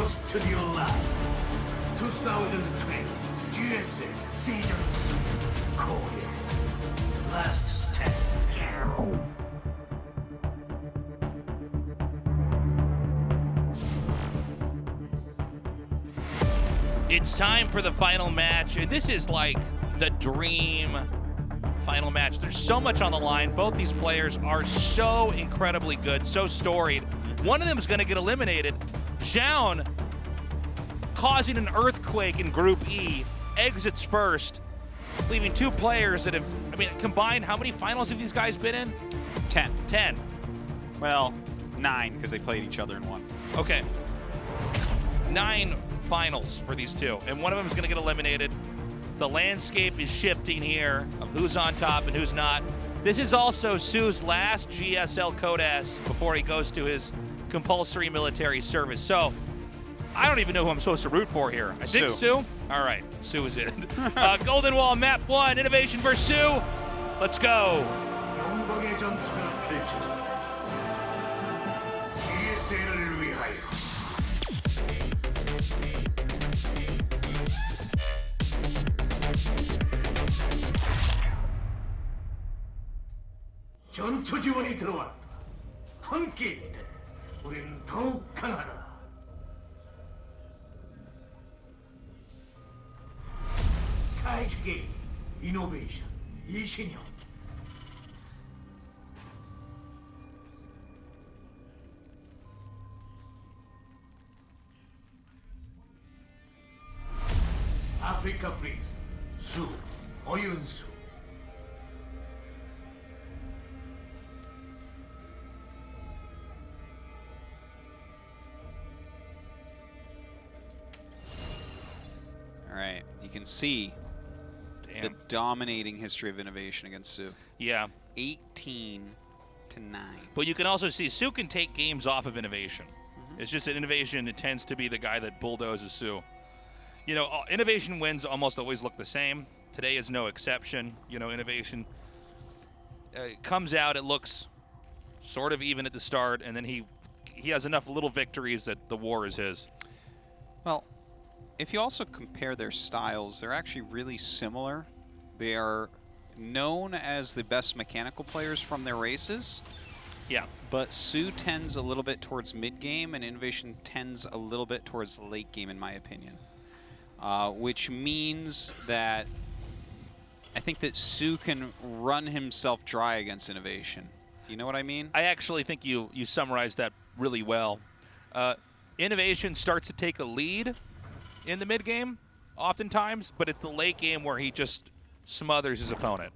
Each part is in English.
Studio Live 2020 GSL Season 3 Korea's Last Step. It's time for the final match, and this is like the dream final match. There's so much on the line. Both these players are so incredibly good, so storied. One of them is going to get eliminated. Zoun, causing an earthquake in Group E, exits first, leaving two players that have, I mean, combined, how many finals have these guys been in? 10. 10. Well, 9, because they played each other in one. Okay. 9 finals for these two, and one of them is going to get eliminated. The landscape is shifting here of who's on top and who's not. This is also soO's last GSL CODES before he goes to his compulsory military service. So I don't even know who I'm supposed to root for here. I think soO. All right, soO is in. Golden Wall, map 1, INnoVation versus soO. Let's go. 영광의 전투가 펼쳐진다. GSL을 위하여. 전투 지원이 들어왔다. 함께일 때 우린 더욱 강하다. 카이즈 게임, 이노베이션, 이신영. 아프리카 프린스, 수, 어윤수. All right, you can see the dominating history of INnoVation against soO. Yeah. 18-9. But you can also see soO can take games off of INnoVation. It's just that INnoVation, it tends to be the guy that bulldozes soO. You know, INnoVation wins almost always look the same. Today is no exception. You know, INnoVation comes out, it looks sort of even at the start, and then he has enough little victories that the war is his. Well, if you also compare their styles, they're actually really similar. They are known as the best mechanical players from their races. Yeah. But soO tends a little bit towards mid-game, and INnoVation tends a little bit towards late game, in my opinion. Which means that I think that soO can run himself dry against INnoVation. Do you know what I mean? I actually think you summarized that really well. INnoVation starts to take a lead in the mid game, oftentimes, but it's the late game where he just smothers his opponent.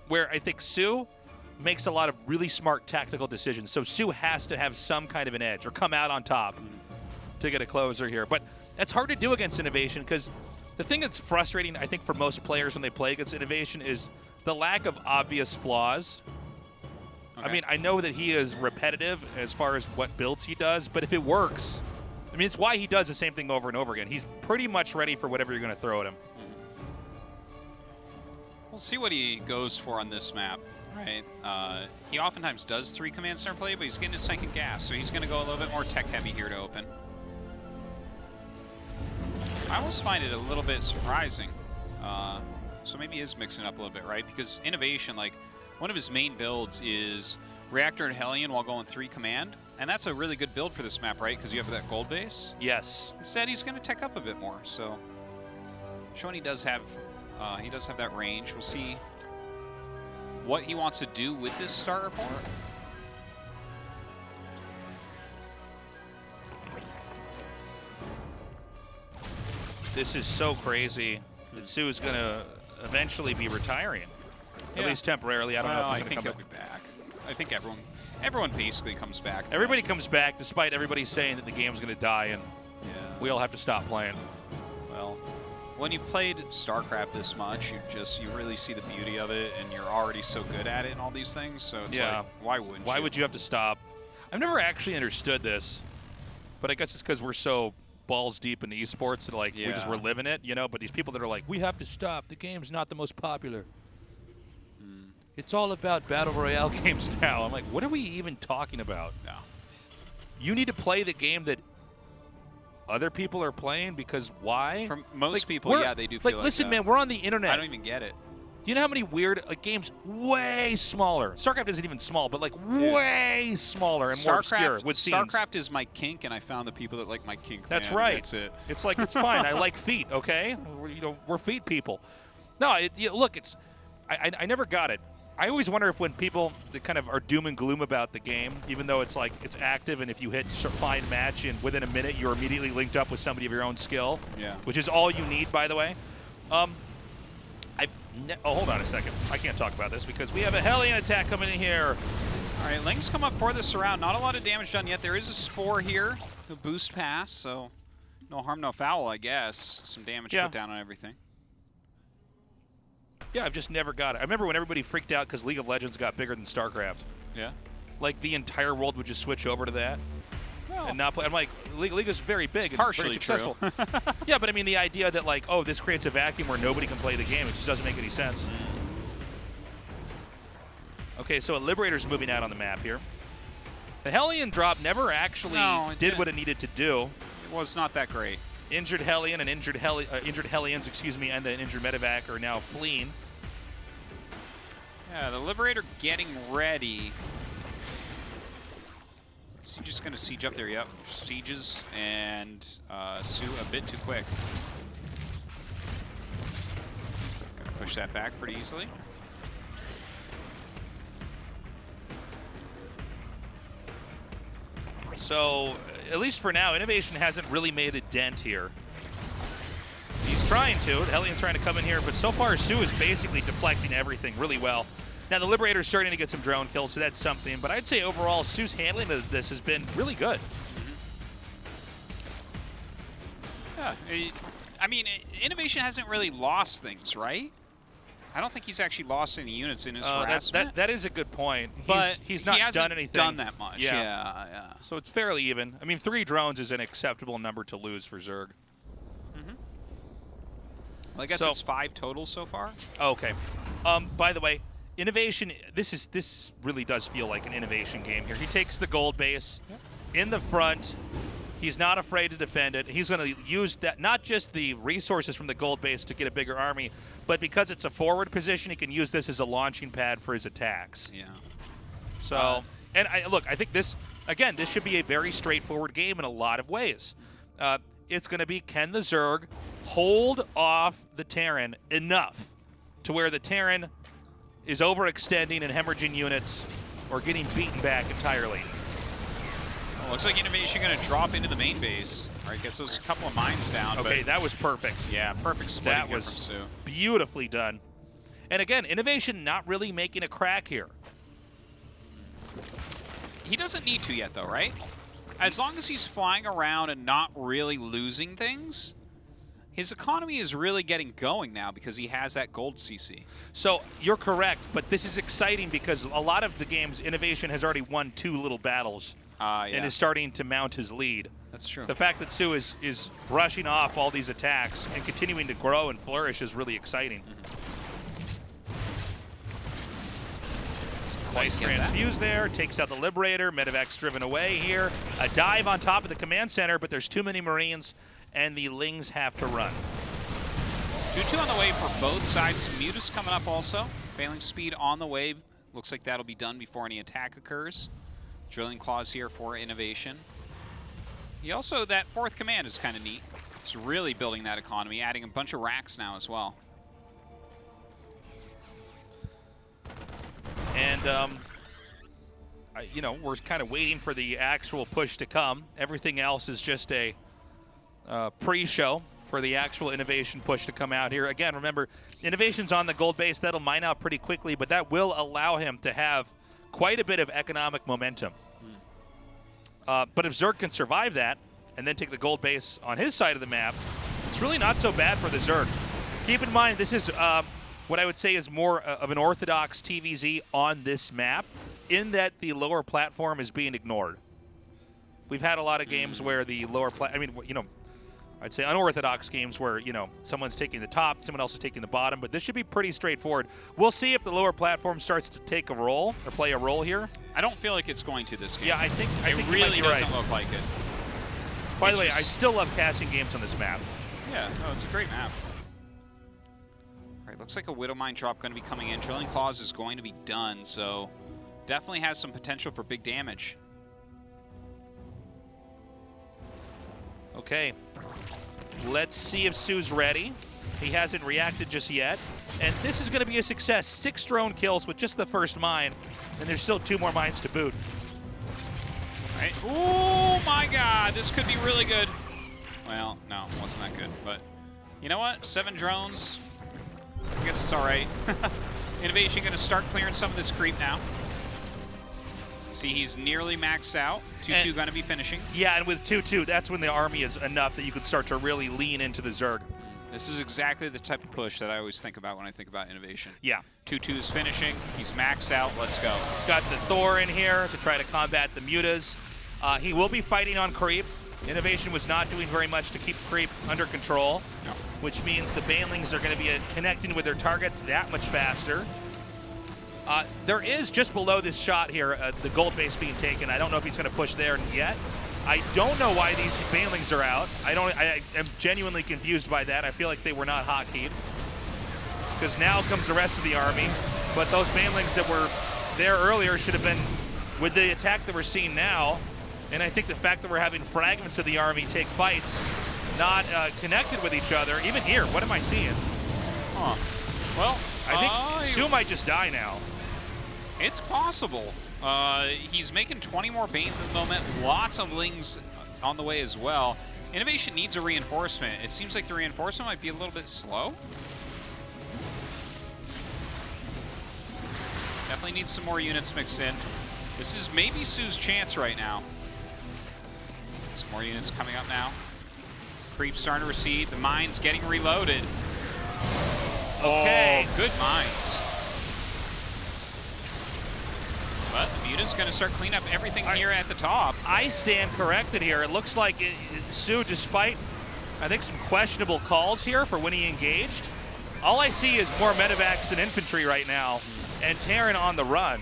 Where I think soO makes a lot of really smart tactical decisions. So soO has to have some kind of an edge or come out on top to get a closer here. But that's hard to do against INnoVation because the thing that's frustrating, I think, for most players when they play against INnoVation is the lack of obvious flaws. Okay. I mean, I know that he is repetitive as far as what builds he does, but if it works, I mean, it's why he does the same thing over and over again. He's pretty much ready for whatever you're going to throw at him. We'll see what he goes for on this map, right? He oftentimes does 3 command center play, but he's getting his second gas, so he's going to go a little bit more tech heavy here to open. I almost find it a little bit surprising. So maybe he is mixing it up a little bit, right? Because INnoVation, like, one of his main builds is Reactor and Hellion while going 3 command. And that's a really good build for this map, right? Because you have that gold base. Yes. Instead, he's going to tech up a bit more. So, showing he does have that range. We'll see what he wants to do with this starter port. This is so crazy that soO is going to eventually be retiring, at least temporarily. I don't know if he's going to come he'll be back. I think everyone basically comes back. Everybody comes back, despite everybody saying that the game's going to die and we all have to stop playing. Well, when you played StarCraft this much, you really see the beauty of it, and you're already so good at it and all these things. So it's like, why wouldn't you? Why would you have to stop? I've never actually understood this, but I guess it's because we're so balls deep in esports that like we're living it, you know. But these people that are like, we have to stop. The game's not the most popular. It's all about battle royale games now. I'm like, what are we even talking about? No. You need to play the game that other people are playing, because why? For most Like, people, yeah, they do feel like listen, that. man, we're on the internet. I don't even get it. Do you know how many weird games way smaller? StarCraft isn't even small, but like way smaller and more obscure with scenes. StarCraft is my kink, and I found the people that like my kink. That's man, right. That's it. It's like, it's fine. I like feet. Okay, we're feet people. No, look, it's I never got it. I always wonder if when people that kind of are doom and gloom about the game, even though it's like it's active, and if you hit find match and within a minute you're immediately linked up with somebody of your own skill, which is all you need, by the way. Hold on a second. I can't talk about this because we have a Hellion attack coming in here. All right, Lings come up for this round. Not a lot of damage done yet. There is a Spore here, the boost pass, so no harm, no foul, I guess. Some damage put down on everything. Yeah, I've just never got it. I remember when everybody freaked out because League of Legends got bigger than StarCraft. Yeah. Like the entire world would just switch over to that. Well, And not play. I'm like, League is very big and partially very successful. Yeah, but I mean the idea that like, oh, this creates a vacuum where nobody can play the game, it just doesn't make any sense. Okay, so a Liberator's moving out on the map here. The Hellion drop never actually did what it needed to do. It was not that great. Injured Hellion and injured Hellions, excuse me, and the injured Medivac are now fleeing. Yeah, the Liberator getting ready. Is he just going to siege up there? Yep. Sieges, and soO a bit too quick. Going to push that back pretty easily. So, at least for now, INnoVation hasn't really made a dent here. He's trying to. The Hellion's trying to come in here, but so far soO is basically deflecting everything really well. Now, the Liberator's starting to get some drone kills, so that's something. But I'd say overall, soO's handling of this has been really good. Yeah, I mean, INnoVation hasn't really lost things, right? I don't think he's actually lost any units in his harassment. That is a good point. But he's not hasn't done anything. done that much. Yeah. Yeah. So it's fairly even. I mean, 3 drones is an acceptable number to lose for Zerg. Well, I guess it's 5 total so far. Okay. By the way, INnoVation, this really does feel like an INnoVation game here. He takes the gold base in the front. He's not afraid to defend it. He's going to use that, not just the resources from the gold base to get a bigger army, but because it's a forward position, he can use this as a launching pad for his attacks. Yeah. So, and look, I think this should be a very straightforward game in a lot of ways. It's going to be, can the Zerg hold off the Terran enough to where the Terran is overextending and hemorrhaging units or getting beaten back entirely? Well, looks like INnoVation going to drop into the main base. All right, gets those couple of mines down. Okay, that was perfect. Yeah, perfect splitting That was from soO. beautifully done. And again, INnoVation not really making a crack here. He doesn't need to yet, though, right? As long as he's flying around and not really losing things, his economy is really getting going now because he has that gold CC. So you're correct, but this is exciting because a lot of the games, INnoVation has already won 2 little battles and is starting to mount his lead. That's true. The fact that soO is brushing off all these attacks and continuing to grow and flourish is really exciting. Nice transfuse there, takes out the Liberator, Medivac's driven away here. A dive on top of the command center, but there's too many Marines, and the Lings have to run. 2-2 on the way for both sides. Mutus coming up also. Failing speed on the way. Looks like that'll be done before any attack occurs. Drilling claws here for INnoVation. He also, that 4th command is kind of neat. He's really building that economy, adding a bunch of racks now as well. And, we're kind of waiting for the actual push to come. Everything else is just a pre-show for the actual INnoVation push to come out here. Again, remember, INnoVation's on the gold base. That'll mine out pretty quickly, but that will allow him to have quite a bit of economic momentum. But if Zerg can survive that and then take the gold base on his side of the map, it's really not so bad for the Zerg. Keep in mind, this is what I would say is more of an orthodox TVZ on this map, in that the lower platform is being ignored. We've had a lot of games where the lower I'd say unorthodox games where, someone's taking the top, someone else is taking the bottom, but this should be pretty straightforward. We'll see if the lower platform starts to take a role or play a role here. I don't feel like it's going to this game. Yeah, I think it really doesn't look like it. By the way, I still love casting games on this map. Yeah, no, it's a great map. All right, looks like a Widow Mine drop going to be coming in. Drilling Claws is going to be done, so definitely has some potential for big damage. Okay, let's see if soO's ready. He hasn't reacted just yet. And this is going to be a success. 6 drone kills with just the first mine, and there's still 2 more mines to boot. All right. Oh my god, this could be really good. Well, no, wasn't that good, but you know what? 7 drones, I guess it's all right. INnoVation going to start clearing some of this creep now. See, he's nearly maxed out. 2-2 going to be finishing. Yeah, and with 2-2, that's when the army is enough that you can start to really lean into the Zerg. This is exactly the type of push that I always think about when I think about INnoVation. Yeah. 2-2 is finishing. He's maxed out. Let's go. He's got the Thor in here to try to combat the mutas. He will be fighting on creep. INnoVation was not doing very much to keep creep under control, which means the Banelings are going to be connecting with their targets that much faster. There is just below this shot here the gold base being taken. I don't know if he's going to push there yet. I don't know why these Banelings are out. I am genuinely confused by that. I feel like they were not hotkeyed. Because now comes the rest of the army. But those Banelings that were there earlier should have been with the attack that we're seeing now. And I think the fact that we're having fragments of the army take fights, not connected with each other. Even here, what am I seeing? Huh. Well, I think soO might just die now. It's possible. He's making 20 more Banes at the moment. Lots of Lings on the way as well. INnoVation needs a reinforcement. It seems like the reinforcement might be a little bit slow. Definitely needs some more units mixed in. This is maybe soO's chance right now. Some more units coming up now. Creep starting to recede. The mines getting reloaded. Okay. Oh, good mines. But the Muta's going to start cleaning up everything here at the top. I stand corrected here. It looks like soO, despite, I think, some questionable calls here for when he engaged, all I see is more medevacs than infantry right now, and Terran on the run.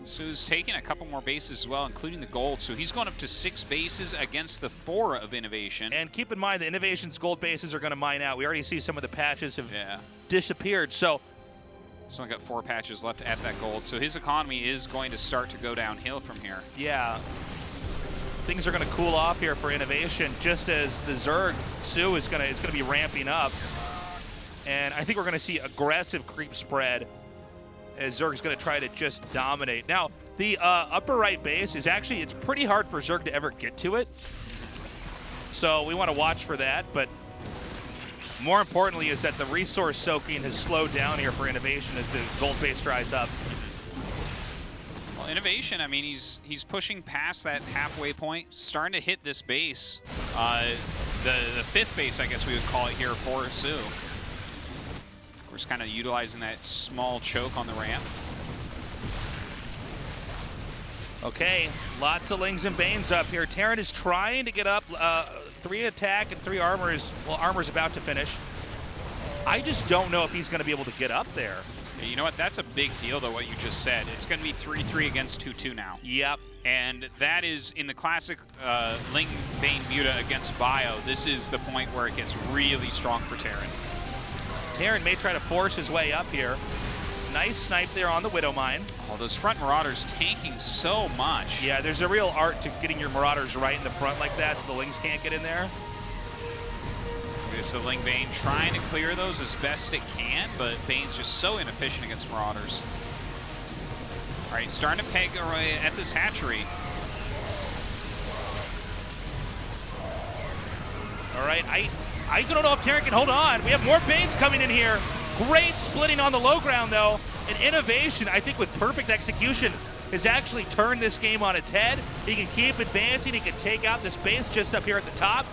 soO's taking a couple more bases as well, including the gold. So he's going up to 6 bases against the 4 of INnoVation. And keep in mind, the INnoVation's gold bases are going to mine out. We already see some of the patches have disappeared. So he's only got 4 patches left at that gold. So his economy is going to start to go downhill from here. Yeah. Things are going to cool off here for INnoVation, just as the Zerg, soO is going to be ramping up. And I think we're going to see aggressive creep spread as Zerg's going to try to just dominate. Now, the upper right base is actually, it's pretty hard for Zerg to ever get to it. So we want to watch for that, but more importantly is that the resource soaking has slowed down here for INnoVation as the gold base dries up. Well, INnoVation, I mean, he's pushing past that halfway point, starting to hit this base. The 5th base, I guess we would call it here for soO. We're just kind of utilizing that small choke on the ramp. Okay, lots of Lings and Banes up here. Terran is trying to get up. 3 attack and 3 armor is, well, armor's about to finish. I just don't know if he's going to be able to get up there. You know what? That's a big deal, though, what you just said. It's going to be 3-3 against 2-2 now. Yep. And that is in the classic Ling Bane Muta against Bio. This is the point where it gets really strong for Terran. Terran may try to force his way up here. Nice snipe there on the Widow Mine. Oh, those front Marauders tanking so much. Yeah, there's a real art to getting your Marauders right in the front like that so the Lings can't get in there. This is the Ling Bane trying to clear those as best it can, but Bane's just so inefficient against Marauders. All right, starting to peg away at this hatchery. All right, I don't know if Terran can hold on. We have more Banes coming in here. Great splitting on the low ground, though. And INnoVation, I think with perfect execution, has actually turned this game on its head. He can keep advancing. He can take out this base just up here at the top.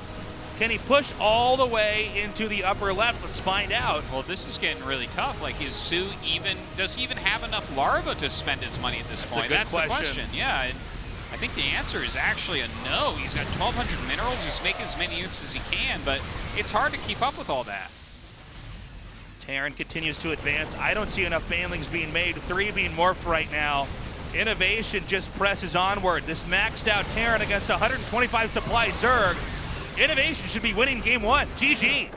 Can he push all the way into the upper left? Let's find out. Well, this is getting really tough. Like, is soO does he even have enough larva to spend his money at this point? That's the question. Yeah, and I think the answer is actually a no. He's got 1,200 minerals. He's making as many units as he can, but it's hard to keep up with all that. Terran continues to advance. I don't see enough Banelings being made. 3 being morphed right now. INnoVation just presses onward. This maxed out Terran against 125 supply Zerg. INnoVation should be winning game 1. GG.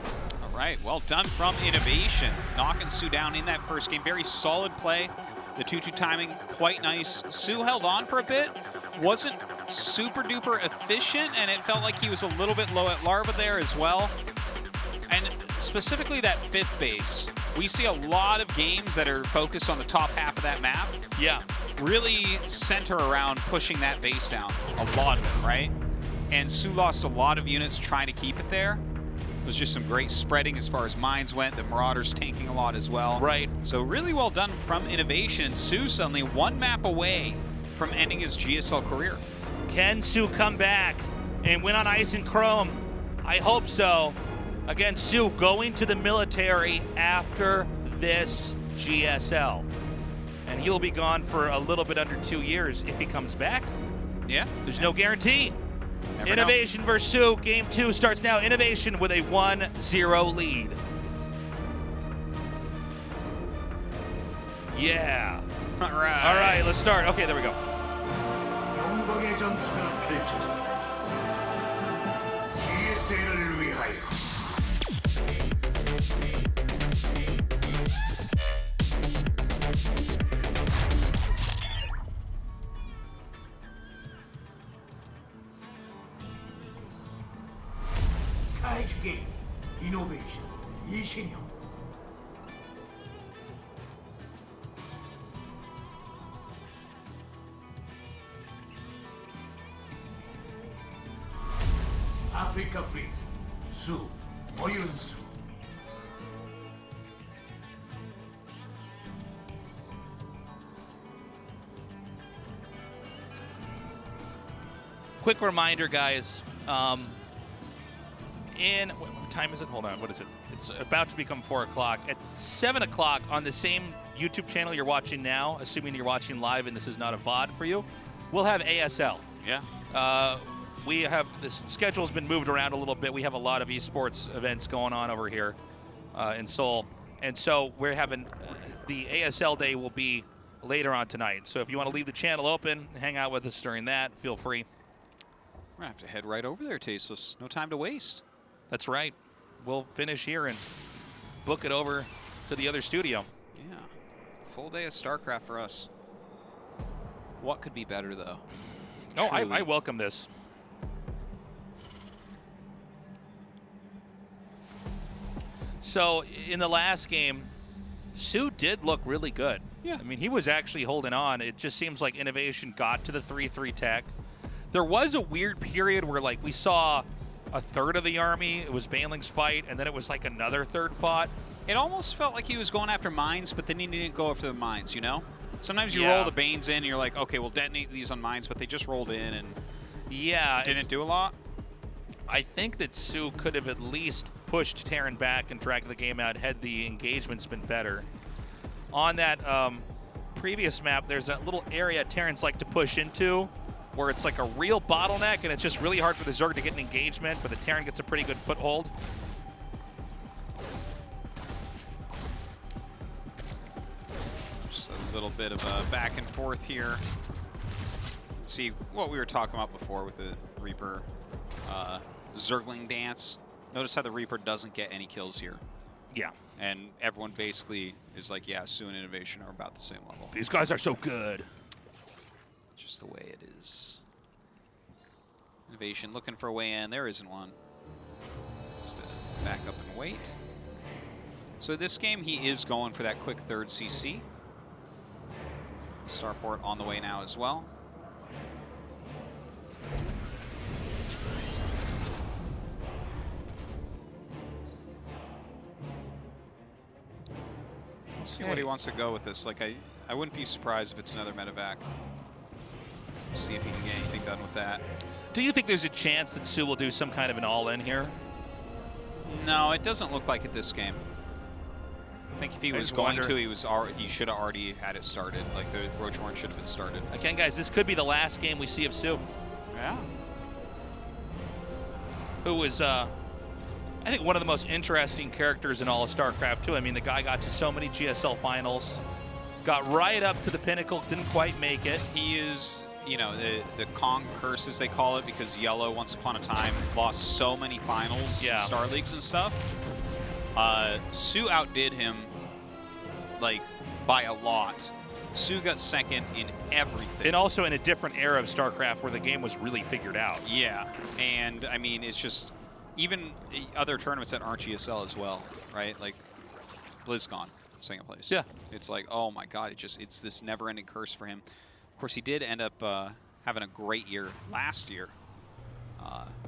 All right, well done from INnoVation. Knocking soO down in that first game. Very solid play. The 2-2 timing, quite nice. soO held on for a bit. Wasn't super duper efficient, and it felt like he was a little bit low at Larva there as well. And specifically that 5th base. We see a lot of games that are focused on the top half of that map. Yeah. Really center around pushing that base down. A lot of it, right? And soO lost a lot of units trying to keep it there. It was just some great spreading as far as mines went. The Marauders tanking a lot as well. Right. So really well done from INnoVation. And soO suddenly 1 map away from ending his GSL career. Can soO come back and win on Ice and Chrome? I hope so. Again, soO going to the military after this GSL. And he'll be gone for a little bit under 2 years if he comes back. Yeah. There's no guarantee. Never know. INnoVation versus soO. Game 2 starts now. INnoVation with a 1-0 lead. Yeah. All right. All right, let's start. Okay, there we go. 영광의 전투가 펼쳐진다. GSL을 위하여. 카이트 게임, 이노베이션, 이신영. 아프리카 프린스, 수, 어윤수. Quick reminder, guys. What time is it? Hold on. What is it? It's about to become 4 o'clock. At 7 o'clock on the same YouTube channel you're watching now, assuming you're watching live and this is not a VOD for you, we'll have ASL. Yeah. We have this schedule's been moved around a little bit. We have a lot of esports events going on over here in Seoul, and so we're having the ASL day will be later on tonight. So if you want to leave the channel open, hang out with us during that, feel free. We're going to have to head right over there, Tasteless. No time to waste. That's right. We'll finish here and book it over to the other studio. Yeah. Full day of StarCraft for us. What could be better, though? No, Truly. I welcome this. So in the last game, soO did look really good. Yeah. I mean, he was actually holding on. It just seems like INnoVation got to the 3-3 tech. There was a weird period where, like, we saw a third of the army. It was Baneling's fight, and then it was like another third fought. It almost felt like he was going after mines, but then he didn't go after the mines, you know? Sometimes you Yeah. roll the Banes in, and you're like, okay, we'll detonate these on mines, but they just rolled in and Yeah, didn't do a lot. I think that soO could have at least pushed Terran back and dragged the game out had the engagement's been better. On that previous map, there's that little area Terrans like to push into where it's like a real bottleneck, and it's just really hard for the Zerg to get an engagement, but the Terran gets a pretty good foothold. Just a little bit of a back and forth here. See what we were talking about before with the Reaper Zergling dance. Notice how the Reaper doesn't get any kills here. Yeah. And everyone basically is like, yeah, soO and INnoVation are about the same level. These guys are so good. Just the way it is. INnoVation looking for a way in. There isn't one. Just back up and wait. So this game, he is going for that quick third CC. Starport on the way now as well. We'll see what he wants to go with this. Like, I wouldn't be surprised if it's another medevac. See if he can get anything done with that. Do you think there's a chance that soO will do some kind of an all-in here? No, it doesn't look like it this game. I think if he was going to, he should have already had it started. Like, the Ro.24 should have been started. Again, guys, this could be the last game we see of soO. Yeah. Who was, I think, one of the most interesting characters in all of StarCraft 2. I mean, the guy got to so many GSL finals. Got right up to the pinnacle, didn't quite make it. He is, you know, the Kong curse, as they call it, because Yellow, once upon a time, lost so many finals in Star Leagues and stuff. soO outdid him, like, by a lot. soO got second in everything. And also in a different era of StarCraft where the game was really figured out. Yeah, and I mean, it's just, even other tournaments that aren't GSL as well, right? Like, BlizzCon, second place. Yeah. It's like, oh my god, it's this never-ending curse for him. Of course, he did end up having a great year last year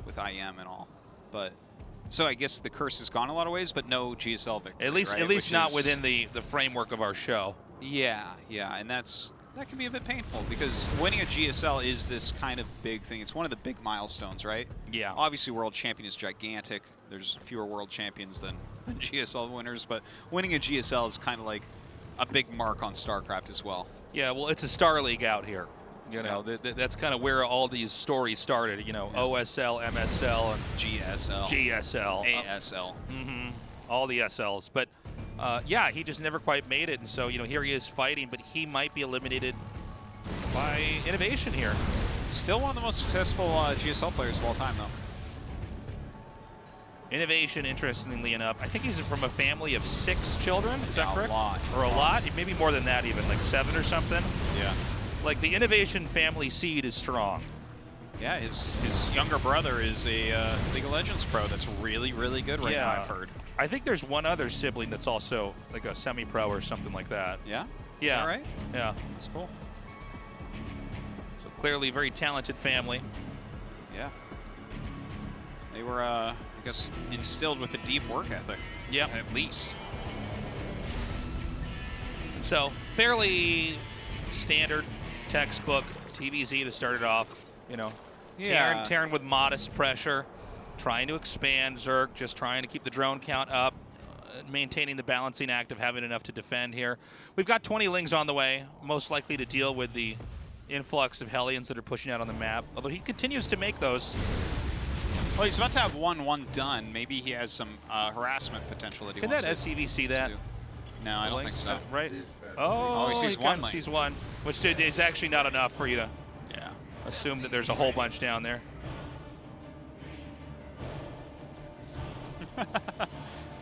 with IM and all. But so I guess the curse has gone a lot of ways, but no GSL victory. At least not within the framework of our show. Yeah, and that can be a bit painful because winning a GSL is this kind of big thing. It's one of the big milestones, right? Yeah. Obviously, world champion is gigantic. There's fewer world champions than GSL winners, but winning a GSL is kind of like a big mark on StarCraft as well. Yeah, well, it's a Star League out here. You know, that's kind of where all these stories started. You know, OSL, MSL, and GSL, ASL. All the SLs. But yeah, he just never quite made it. And so, you know, here he is fighting, but he might be eliminated by INnoVation here. Still one of the most successful GSL players of all time, though. INnoVation, interestingly enough, I think he's from a family of 6 children. Is that correct? A lot. Or a lot? Maybe more than that even, like 7 or something. Yeah. Like the INnoVation family seed is strong. Yeah, his younger brother is a League of Legends pro that's really, really good right now, I've heard. I think there's one other sibling that's also like a semi-pro or something like that. Yeah? Yeah. Is that right? Yeah. That's cool. So clearly a very talented family. Yeah. They were, I guess, instilled with a deep work ethic. Yeah. At least. So fairly standard textbook TVZ to start it off. You know, Terran with modest pressure, trying to expand Zerg, just trying to keep the drone count up, maintaining the balancing act of having enough to defend here. We've got 20 Lings on the way, most likely to deal with the influx of Hellions that are pushing out on the map, although he continues to make those. Well, he's about to have 1-1 done. Maybe he has some harassment potential that he wants to Can that SCV see that? No, I don't think so. Right? Oh, he sees one lane. Sees one, which is actually not enough for you to assume that there's a whole bunch down there.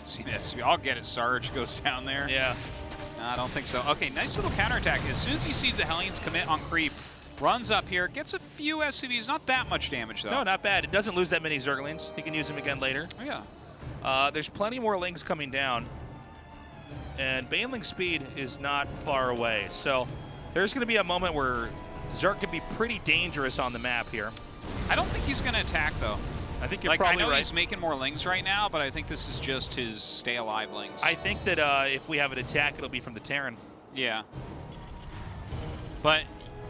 See this? I'll get it. Sarge goes down there. Yeah. No, I don't think so. Okay, nice little counterattack. As soon as he sees the Hellions commit on creep, runs up here, gets a few SCVs. Not that much damage, though. No, not bad. It doesn't lose that many Zerglings. He can use them again later. Oh, yeah. There's plenty more Lings coming down. And Baneling speed is not far away. So there's going to be a moment where Zerg can be pretty dangerous on the map here. I don't think he's going to attack, though. I think you're probably right. I know he's making more Lings right now, but I think this is just his stay alive Lings. I think that if we have an attack, it'll be from the Terran. Yeah. But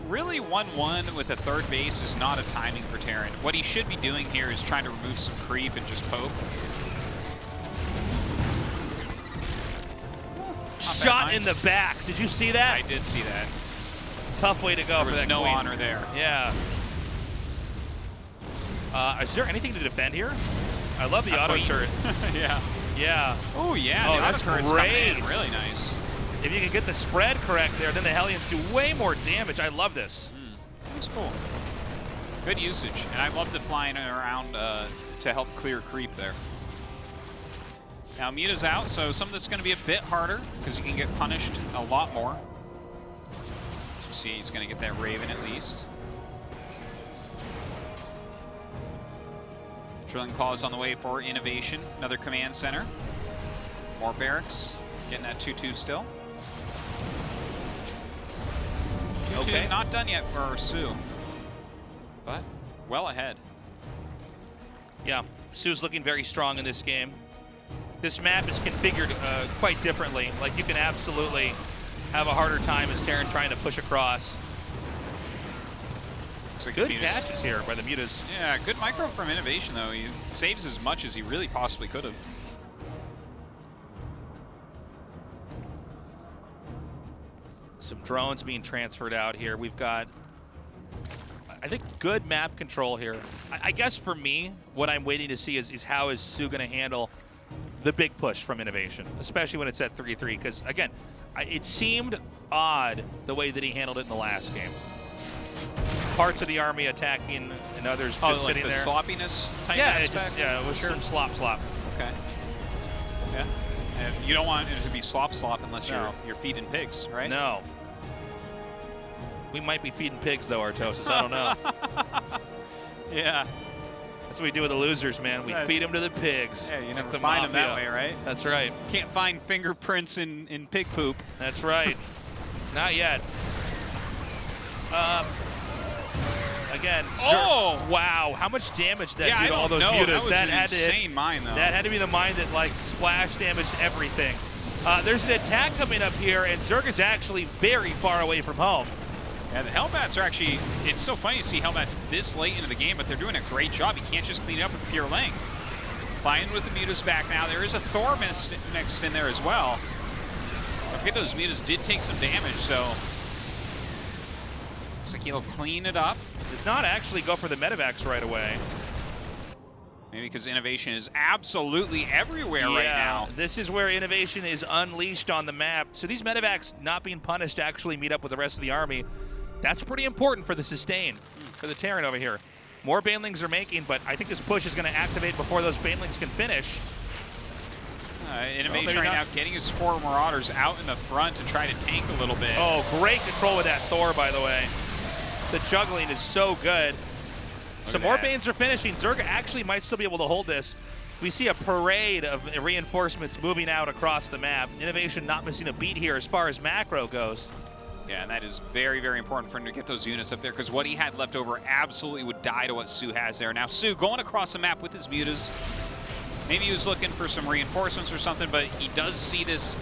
really 1-1 with a third base is not a timing for Terran. What he should be doing here is trying to remove some creep and just poke. Shot in the back. Did you see that? I did see that. Tough way to go. There was no honor there. Yeah. Is there anything to defend here? I love the auto turret. Yeah. Yeah. Oh, yeah. Oh, the that's auto turret's great. coming in. Really nice. If you can get the spread correct there, then the Hellions do way more damage. I love this. That's cool. Good usage. And I love the flying around to help clear creep there. Now, Muta's out, so some of this is going to be a bit harder because you can get punished a lot more. So you see he's going to get that Raven at least. Drilling Claw is on the way for INnoVation. Another command center. More barracks. Getting that 2-2 still. 2-2 Okay. Not done yet for soO. But well ahead. Yeah, soO's looking very strong in this game. This map is configured quite differently. Like, you can absolutely have a harder time as Terran trying to push across. Like good catches here by the Mutas. Yeah, good micro from INnoVation, though. He saves as much as he really possibly could have. Some drones being transferred out here. We've got, I think, good map control here. I guess for me, what I'm waiting to see is how is soO going to handle the big push from INnoVation, especially when it's at 3-3. Because, again, it seemed odd the way that he handled it in the last game. Parts of the army attacking and others just like sitting the there. sloppiness type aspect? It was some slop. Okay. Yeah. And you don't want it to be slop unless you're feeding pigs, right? No. We might be feeding pigs, though, Artosis. I don't know. Yeah. That's what we do with the losers, man. We feed them to the pigs. Yeah, you never the find them mafia. that way, right? That's right. Can't find fingerprints in pig poop. That's right. Not yet. Again. Oh! Wow, how much damage that Yeah, did I to all don't those know. mutas. That was an insane mine, though. That had to be the mine that, like, splash damaged everything. There's an attack coming up here, and Zerg is actually very far away from home. Yeah, the Hellbats are actually, it's so funny to see Hellbats this late into the game, but they're doing a great job. You can't just clean it up with pure length. Flying with the mutas back now. There is a Thor mixed in there as well. I forget those mutas did take some damage, so looks like he'll clean it up. Does not actually go for the medevacs right away. Maybe because INnoVation is absolutely everywhere right now. This is where INnoVation is unleashed on the map. So these medevacs not being punished to actually meet up with the rest of the army. That's pretty important for the sustain, for the Terran over here. More Banelings are making, but I think this push is going to activate before those Banelings can finish. INnoVation right now getting his 4 Marauders out in the front to try to tank a little bit. Oh, great control with that Thor, by the way. The juggling is so good. Some more Banes are finishing. Zerg actually might still be able to hold this. We see a parade of reinforcements moving out across the map. INnoVation not missing a beat here as far as macro goes. Yeah, and that is very, very important for him to get those units up there because what he had left over absolutely would die to what soO has there. Now, soO going across the map with his mutas. Maybe he was looking for some reinforcements or something, but he does see this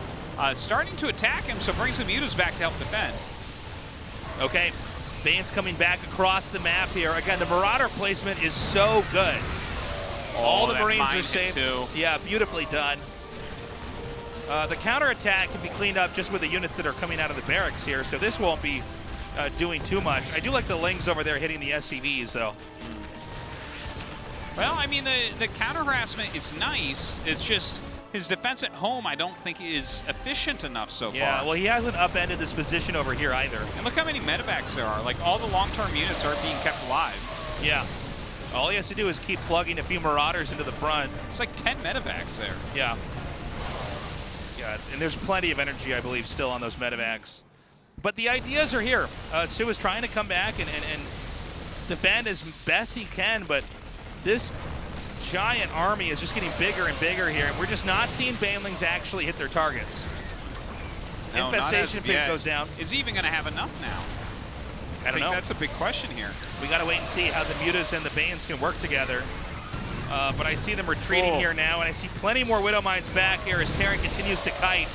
starting to attack him, so brings the mutas back to help defend. Okay, Bane's coming back across the map here. Again, the Marauder placement is so good. All the Marines are safe. Yeah, beautifully done. The counterattack can be cleaned up just with the units that are coming out of the barracks here, so this won't be doing too much. I do like the Lings over there hitting the SCVs, though. Well, I mean, the counter-harassment is nice. It's just his defense at home, I don't think, is efficient enough so far. Yeah, well, he hasn't upended this position over here either. And look how many medevacs there are. Like, all the long-term units are being kept alive. Yeah. All he has to do is keep plugging a few Marauders into the front. It's like 10 medevacs there. Yeah. Yeah, and there's plenty of energy, I believe, still on those medevacs. But the ideas are here. soO is trying to come back and defend as best he can, but this giant army is just getting bigger and bigger here, and we're just not seeing Banelings actually hit their targets. No, Infestation pit goes down. Is he even going to have enough now? I don't know. That's a big question here. We got to wait and see how the mutas and the Banes can work together. But I see them retreating here now, and I see plenty more Widow Mines back here as Terran continues to kite.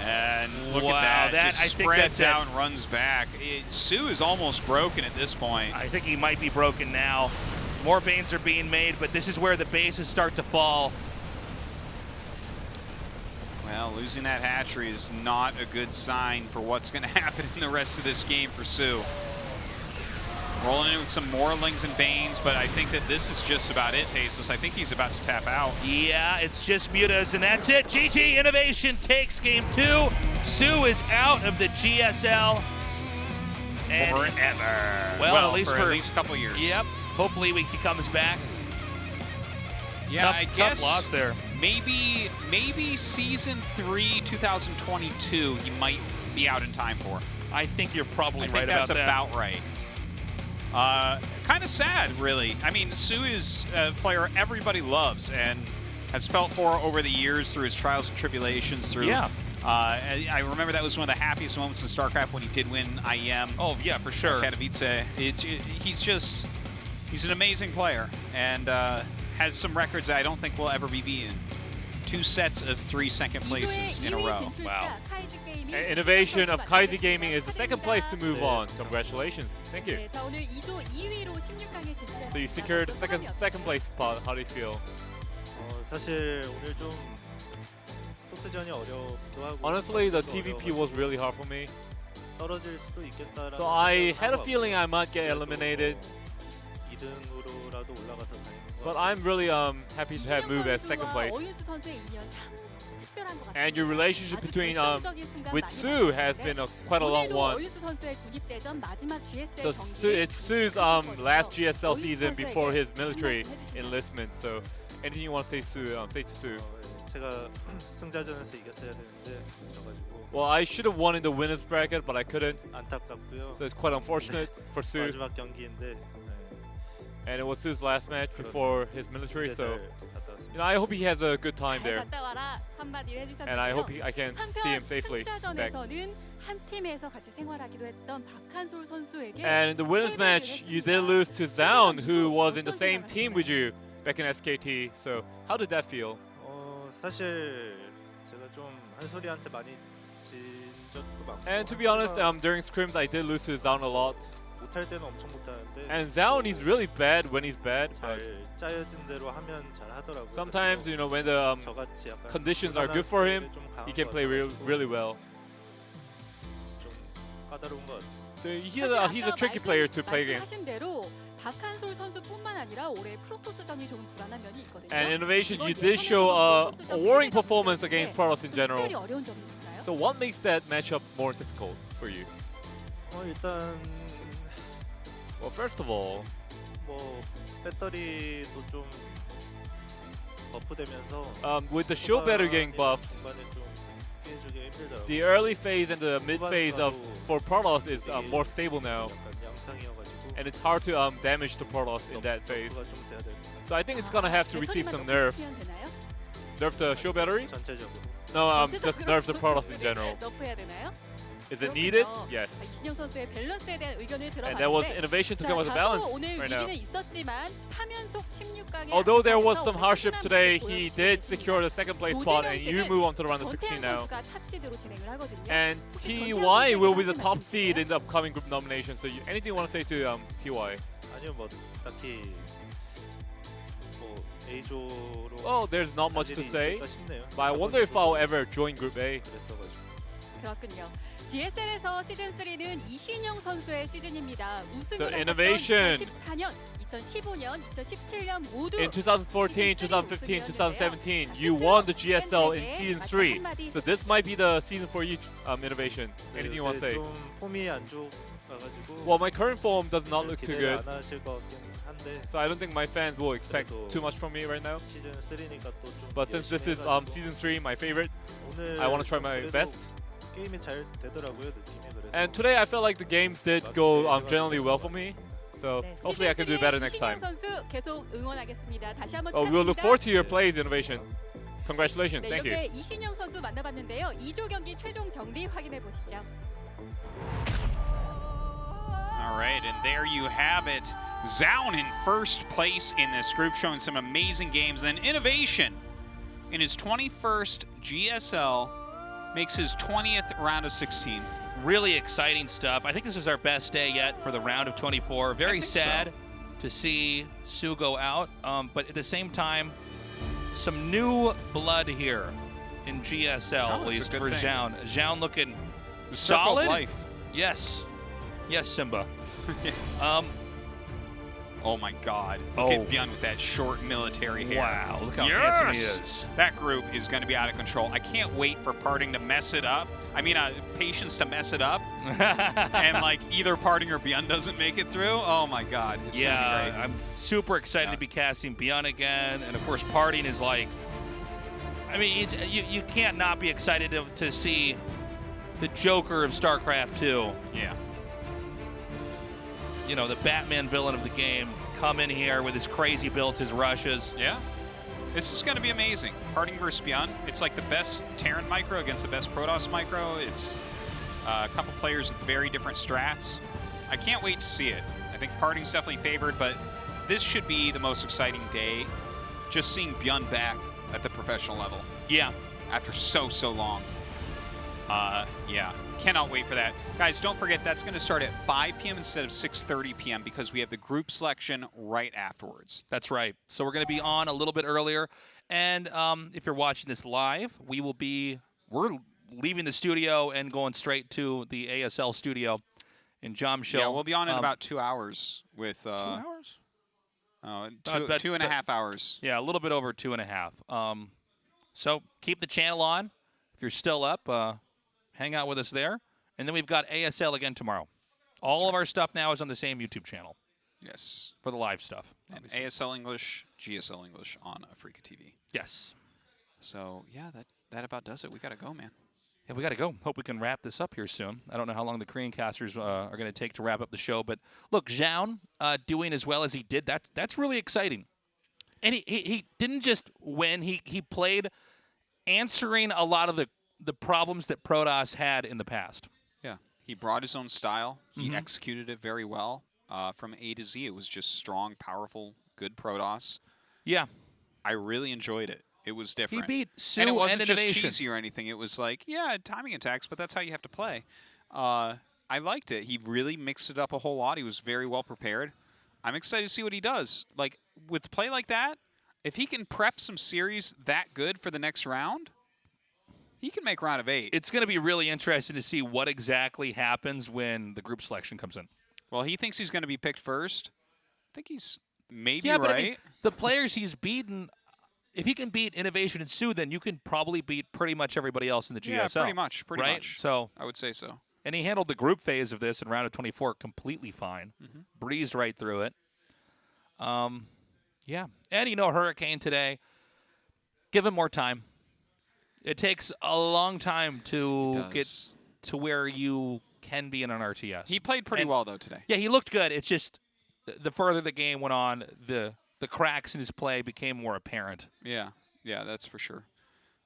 And look at that, just I spreads out and runs back. soO is almost broken at this point. I think he might be broken now. More Banes are being made, but this is where the bases start to fall. Well, losing that hatchery is not a good sign for what's going to happen in the rest of this game for soO. Rolling in with some more Lings and Banes, but I think that this is just about it, Tasteless. I think he's about to tap out. Yeah, it's just mutas, and that's it. GG, INnoVation takes game 2. soO is out of the GSL. And forever. Well, at least for at least a couple years. Yep. Hopefully he comes back. Yeah, I guess tough loss there. Maybe season 3, 2022, he might be out in time for. I think you're probably right about that. That's about right. Kind of sad, really. I mean, soO is a player everybody loves and has felt for over the years through his trials and tribulations. I remember that was one of the happiest moments in StarCraft when he did win IEM. Oh, yeah, for sure. Katowice. He's an amazing player and has some records that I don't think will ever be beaten. 2 sets of 3 second places in a row. Wow. INnoVation of Kaizi Gaming is the 2nd place to move on. Congratulations. Thank you. So you secured the second place spot. How do you feel? 사실 오늘 좀 소스전이 어렵기도 하고. Honestly, the TVP was really hard for me. 떨어질 수도 있겠다라는. So I had a feeling I might get eliminated. 2등으로라도 올라가서 다니는 거. But I'm really happy to have Move as second place. 어윤수 선수의 인연 참 특별한 것 같아요. And your relationship 아주 between 결정적인 순간 with 많이 soO has 만났는데 been quite a long 오늘도 one. 어윤수 선수의 군입대전 마지막 GSL So 경기에 it's soO's last GSL season before his military enlistment. So anything you want to say, soO, say to soO. 제가 승자전에서 이겼어야 되는데 져가지고 Well, I should have won in the winners bracket, but I couldn't. 안타깝고요. So it's quite unfortunate for soO. 마지막 경기인데 And it was soO's last match before his military. So 갔다 왔습니다. I hope he has a good time 잘 there, 갔다 와라 한마디를 해주셨는데요. and I hope I can see him 한편 safely back. 승자전에서는 한 팀에서 같이 생활하기도 했던 박한솔 선수에게 And in the winners match, you did lose to Zoun, who was in the same team with you back in SKT. So how did that feel? 사실 제가 좀 한솔이한테 많이 진 적도 많고. And to be honest, during scrims, I did lose to Zoun a lot. 못할 때는 엄청 못하는데. And Zoun, he's really bad when he's bad. But 잘 짜여진 대로 하면 잘 하더라고요. sometimes, you know, when the 저같이 약간 conditions are good for him, 좀 강한 he can 것 play 같아가지고 really well. 좀 까다로운 것 같아요. So he's a tricky player to play against. 말씀하신 대로 박한솔 선수뿐만 아니라 올해 프로토스전이 조금 불안한 면이 있거든요. And INnoVation, you 이번 did show a 예선에서도 warring 프로토스전 performance 때문에 against Protoss in general. 특별히 어려운 점이 있을까요? So what makes that matchup more difficult for you? 일단 Well, first of all, 뭐 배터리도 좀 버프되면서 with the shield battery getting buffed, 중간에 좀 피해주기 힘들더라고요. the early phase and the mid phase of for Protoss is more stable now, 약간 양상이어가지고 and it's hard to damage the Protoss in that phase. 버프가 좀 돼야 될 것 같아요. So I think it's gonna have to receive some nerf. Nerf the shield battery? 전체적으로. No, just nerf the Protoss in general. 너프해야 되나요? Is it needed? 그렇군요. Yes. 이신영 선수의 밸런스에 대한 의견을 And that was 들어봤는데 INnoVation to 자, come with a balance 다소 오늘 right now. 위기는 있었지만 3연속 16강에 Although there was some hardship today, he did secure the second place spot, and you move on to the round of 16 전태양 now. 선수가 탑시드로 진행을 하거든요. And TY will be the top seed in the upcoming group nomination. So anything you want to say to TY? 아니요 뭐 딱히 뭐 A조로 Well, there's not much to 일이 say, 있을까 싶네요. but I wonder if I'll ever join Group A. 그랬어가지고. 그렇군요. GSL에서 시즌 3는 이신영 선수의 시즌입니다. 우승을 So 하셨던 INnoVation. 2014년, 2015년, 2017년 모두 In 2014, 2015, 2017, you won the GSL in Season 3. So this might be the season for you, INnoVation. Anything you want to say? 좀 폼이 안 좋아가지고 Well, my current form does not look too 기대를 good, 안 하실 것 같긴 한데 so I don't think my fans will expect too much from me right now. 시즌 3니까 또 좀 But since this is Season 3, my favorite, 오늘 I want to try my 그래도 best. 게임이 잘 되더라고요 느낌이 그래도. And today I felt like the games did go generally well for me. So 네, hopefully I can do better next time. 이신영 선수 계속 응원하겠습니다. 다시 한번 Oh, we'll look 축하드립니다. forward to your plays, INnoVation. Congratulations. 네, Thank you. 이렇게 이신영 선수 만나봤는데요. 2조 경기 최종 정리 확인해 보시죠. All right, and there you have it. Zoun in first place in this group, showing some amazing games. Then INnoVation in his 21st GSL makes his 20th round of 16. Really exciting stuff. I think this is our best day yet for the round of 24. Very sad to see soO go out, but at the same time, some new blood here in GSL, at least for Zoun. Zoun looking solid. Life. Yes. Yes, Simba. Oh my God! Look at Byun with that short military hair. Wow, look how handsome he is. That group is going to be out of control. I can't wait for Parting to mess it up. I mean, Patience to mess it up, and like either Parting or Byun doesn't make it through. Oh my God! It's gonna be great. I'm super excited to be casting Byun again, and of course, Parting is like. I mean, you can't not be excited to see the Joker of StarCraft 2. Yeah. You know, the Batman villain of the game, come in here with his crazy builds, his rushes. Yeah. This is going to be amazing. Parting versus Byun. It's like the best Terran micro against the best Protoss micro. It's a couple players with very different strats. I can't wait to see it. I think Parting's definitely favored, but this should be the most exciting day. Just seeing Byun back at the professional level. Yeah. After so long. Yeah. Cannot wait for that. Guys, don't forget that's going to start at 5 p.m. instead of 6:30 p.m. because we have the group selection right afterwards. That's right. So we're going to be on a little bit earlier. And if you're watching this live, we're leaving the studio and going straight to the ASL studio in Jamshil. Yeah, we'll be on in about 2 hours with 2 hours? But- 2.5 hours. Yeah, a little bit over 2.5. So keep the channel on. If you're still up, hang out with us there. And then we've got ASL again tomorrow. All of our stuff now is on the same YouTube channel Yes. for the live stuff. And obviously. ASL English, GSL English on Africa TV. Yes. So yeah, that about does it. We gotta go, man. Yeah, we got to go. Hope we can wrap this up here soon. I don't know how long the Korean casters are going to take to wrap up the show, but look, Zoun doing as well as he did, that's really exciting. And he didn't just win, he played answering a lot of the problems that Protoss had in the past. Yeah, he brought his own style. He executed it very well. From A to Z, it was just strong, powerful, good Protoss. Yeah. I really enjoyed it. It was different. He beat soO and it wasn't and just INnoVation. cheesy or anything. It was like, yeah, timing attacks, but that's how you have to play. I liked it. He really mixed it up a whole lot. He was very well prepared. I'm excited to see what he does. Like, with play like that, if he can prep some series that good for the next round, he can make round of 8. It's going to be really interesting to see what exactly happens when the group selection comes in. Well, he thinks he's going to be picked first. I think he's maybe Yeah, right. but I mean, the players he's beaten, if he can beat INnoVation and soO, then you can probably beat pretty much everybody else in the GSL. Yeah, pretty much. Pretty right? much. So I would say so. And he handled the group phase of this in round of 24 completely fine. Breezed right through it. Yeah. And, Hurricane today, give him more time. It takes a long time to get to where you can be in an RTS. He played pretty well, though, today. Yeah, he looked good. It's just the further the game went on, the cracks in his play became more apparent. Yeah, that's for sure.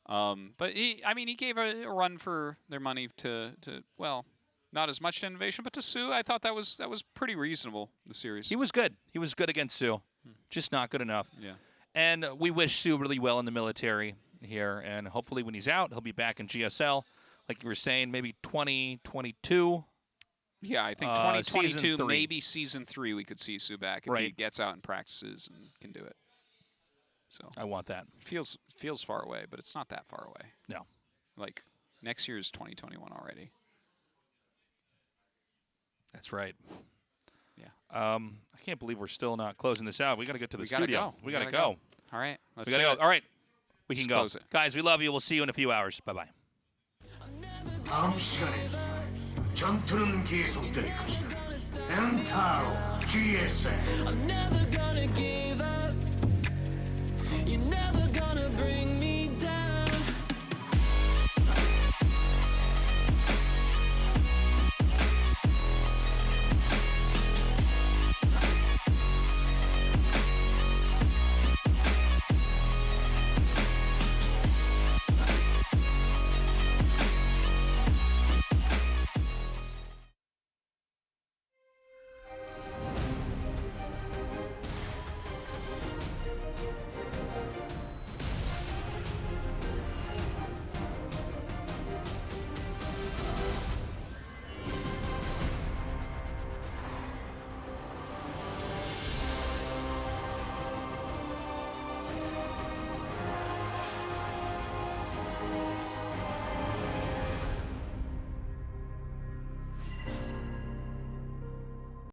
But he gave a run for their money to well, not as much to INnoVation, but to soO. I thought that was pretty reasonable. The series. He was good. He was good against soO, just not good enough. Yeah. And we wish soO really well in the military here, and hopefully when he's out, he'll be back in GSL, like you were saying, maybe 2022. Yeah, I think Season 2022, 3. maybe Season 3, we could see soO back if he gets out and practices and can do it. So I want that. Feels far away, but it's not that far away. No. Like, next year is 2021 already. That's right. Yeah. I can't believe we're still not closing this out. We got to get to the studio. We got to go. All right. We got to go. All right. We can go. Close it. Guys, we love you. We'll see you in a few hours. Bye-bye. 다음 시간에 전투는 계속될 것이다. 엔타로 GSL. I'm never gonna give